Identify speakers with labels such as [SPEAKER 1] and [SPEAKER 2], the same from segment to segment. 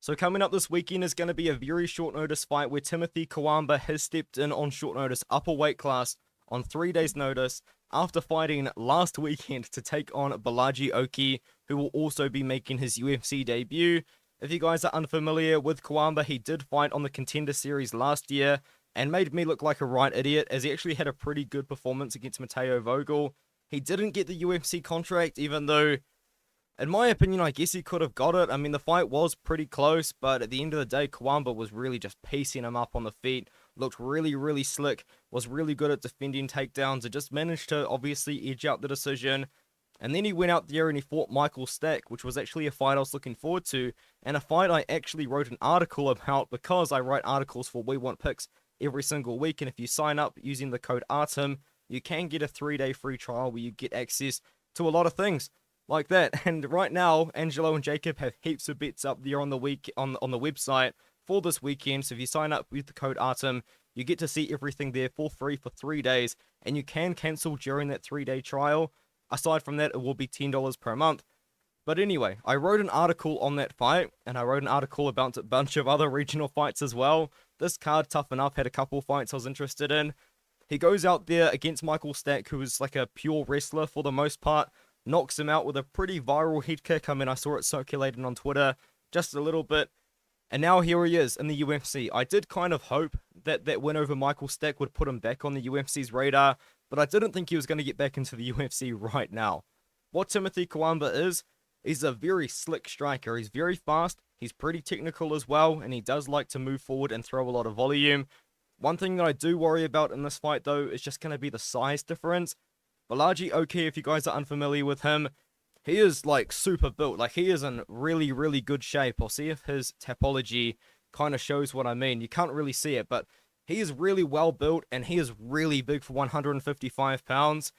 [SPEAKER 1] So coming up this weekend is going to be a very short notice fight where Timothy Cuamba has stepped in on short notice upper weight class on 3 days notice after fighting last weekend to take on Bolaji Oki, who will also be making his UFC debut. If you guys are unfamiliar with Cuamba, he did fight on the Contender Series last year and made me look like a right idiot as he actually had a pretty good performance against Matteo Vogel. He didn't get the UFC contract, even though, in my opinion, I guess he could have got it. I mean, the fight was pretty close, but at the end of the day, Cuamba was really just piecing him up on the feet, looked really, really slick, was really good at defending takedowns, and just managed to obviously edge out the decision. And then he went out there and he fought Michael Stack, which was actually a fight I was looking forward to, and a fight I actually wrote an article about because I write articles for We Want Picks every single week, and if you sign up using the code ARTEM, you can get a 3-day free trial where you get access to a lot of things like that. And right now, Angelo and Jacob have heaps of bets up there on the website for this weekend. So if you sign up with the code ARTEM, you get to see everything there for free for 3 days, and you can cancel during that 3-day trial. Aside from that, it will be $10 per month. But anyway, I wrote an article on that fight, and I wrote an article about a bunch of other regional fights as well. This card, tough enough, had a couple fights I was interested in. He goes out there against Michael Stack, who is like a pure wrestler for the most part, knocks him out with a pretty viral head kick. I mean, I saw it circulating on Twitter just a little bit. And now here he is in the UFC. I did kind of hope that that win over Michael Stack would put him back on the UFC's radar, but I didn't think he was going to get back into the UFC right now. What Timothy Cuamba is, he's a very slick striker. He's very fast, he's pretty technical as well, and he does like to move forward and throw a lot of volume. One thing that I do worry about in this fight, though, is just going to be the size difference. Bolaji Oki, if you guys are unfamiliar with him, he is like super built. Like, he is in really, really good shape. I'll see if his topology kind of shows what I mean. You can't really see it, but he is really well built, and he is really big for 155 pounds.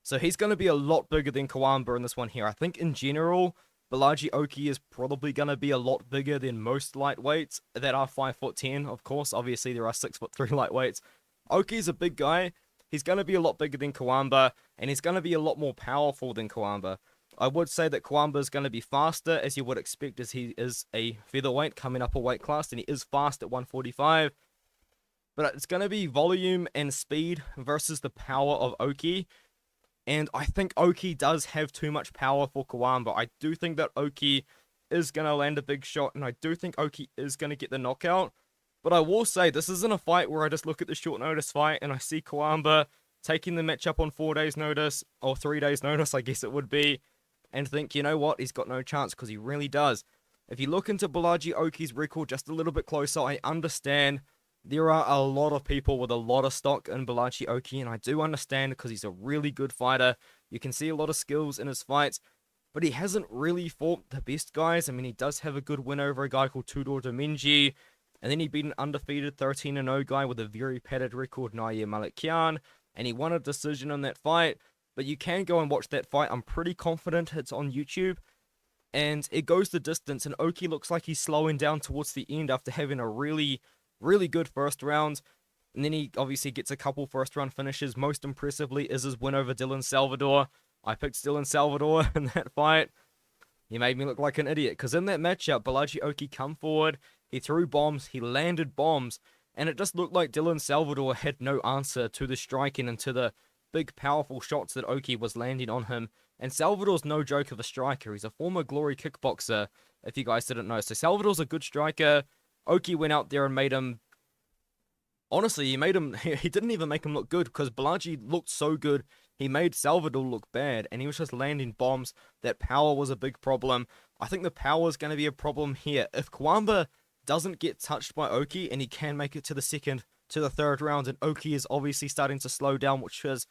[SPEAKER 1] So he's going to be a lot bigger than Cuamba in this one here. I think in general, Bolaji Oki is probably going to be a lot bigger than most lightweights that are 5'10", of course. Obviously, there are 6'3" lightweights. Oki's a big guy. He's going to be a lot bigger than Cuamba, and he's going to be a lot more powerful than Cuamba. I would say that Cuamba is going to be faster, as you would expect, as he is a featherweight coming up a weight class, and he is fast at 145. But it's going to be volume and speed versus the power of Oki. And I think Oki does have too much power for Cuamba. I do think that Oki is going to land a big shot, and I do think Oki is going to get the knockout. But I will say, this isn't a fight where I just look at the short notice fight and I see Cuamba taking the matchup on 4 days notice, or 3 days notice, I guess it would be, and think, you know what, he's got no chance, because he really does. If you look into Bolaji Oki's record just a little bit closer, I understand there are a lot of people with a lot of stock in Bolaji Oki, and I do understand because he's a really good fighter. You can see a lot of skills in his fights, but he hasn't really fought the best guys. I mean, he does have a good win over a guy called Tudor Domingi, and then he beat an undefeated 13-0 guy with a very padded record, Nair Malikian, and he won a decision on that fight. But you can go and watch that fight. I'm pretty confident it's on YouTube, and it goes the distance, and Oki looks like he's slowing down towards the end after having a really, really good first round. And then he obviously gets a couple first round finishes. Most impressively is his win over Dylan Salvador. I picked Dylan Salvador in that fight. He made me look like an idiot, because in that matchup, Bolaji Oki come forward, he threw bombs, he landed bombs, and it just looked like Dylan Salvador had no answer to the striking and to the big, powerful shots that Oki was landing on him. And Salvador's no joke of a striker. He's a former Glory kickboxer, if you guys didn't know. So Salvador's a good striker. Oki went out there and made him... Honestly, he didn't even make him look good, because Bolaji looked so good, he made Salvador look bad, and he was just landing bombs. That power was a big problem. I think the power is going to be a problem here. If Cuamba doesn't get touched by Oki, and he can make it to the third round, and Oki is obviously starting to slow down, which is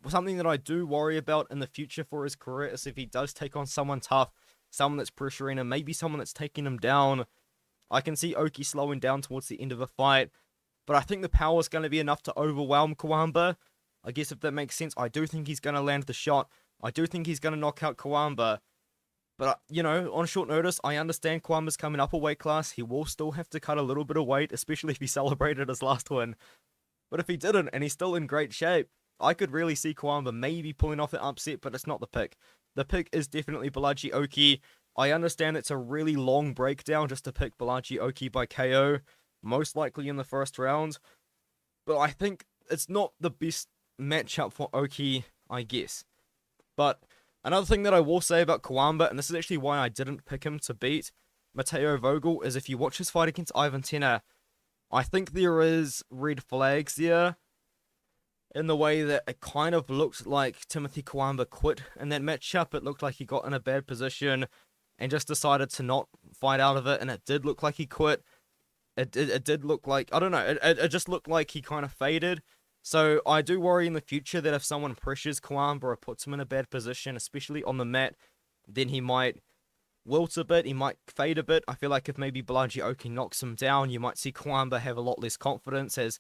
[SPEAKER 1] something that I do worry about in the future for his career, is if he does take on someone tough, someone that's pressuring him, maybe someone that's taking him down. I can see Oki slowing down towards the end of a fight, but I think the power is going to be enough to overwhelm Cuamba. I guess if that makes sense. I do think he's going to land the shot. I do think he's going to knock out Cuamba. But, you know, on short notice, I understand Cuamba's coming up a weight class. He will still have to cut a little bit of weight, especially if he celebrated his last win. But if he didn't, and he's still in great shape, I could really see Cuamba maybe pulling off an upset, but it's not the pick. The pick is definitely Bolaji Oki. I understand it's a really long breakdown just to pick Bolaji Oki by KO, most likely in the first round, but I think it's not the best matchup for Oki, I guess. But another thing that I will say about Cuamba, and this is actually why I didn't pick him to beat Matteo Vogel, is if you watch his fight against Ivan Tenner, I think there is red flags there in the way that it kind of looked like Timothy Cuamba quit in that matchup. It looked like he got in a bad position and just decided to not fight out of it, and it did look like he quit. It did look like, I don't know, it just looked like he kind of faded. So I do worry in the future that if someone pressures Cuamba or puts him in a bad position, especially on the mat, then he might wilt a bit, he might fade a bit. I feel like if maybe Bolaji Oki knocks him down, you might see Cuamba have a lot less confidence. As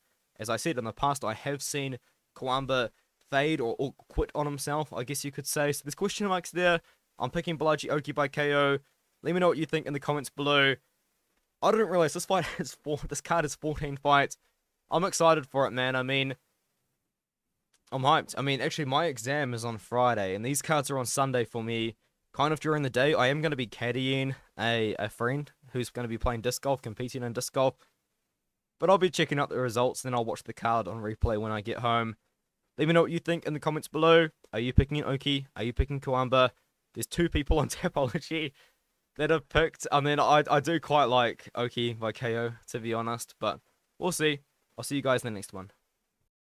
[SPEAKER 1] I said in the past, I have seen Cuamba fade or quit on himself, I guess you could say. So there's question marks there. I'm picking Bolaji Oki by KO. Let me know what you think in the comments below. I didn't realize this card is 14 fights. I'm excited for it, man. I mean, I'm hyped. I mean, actually, my exam is on Friday, and these cards are on Sunday for me. Kind of during the day, I am going to be caddying a friend who's going to be playing disc golf, competing in disc golf. But I'll be checking out the results, then I'll watch the card on replay when I get home. Let me know what you think in the comments below. Are you picking Oki? Are you picking Cuamba? There's 2 people on Tapology that have picked. I mean, I do quite like Oki by KO, to be honest. But we'll see. I'll see you guys in the next one.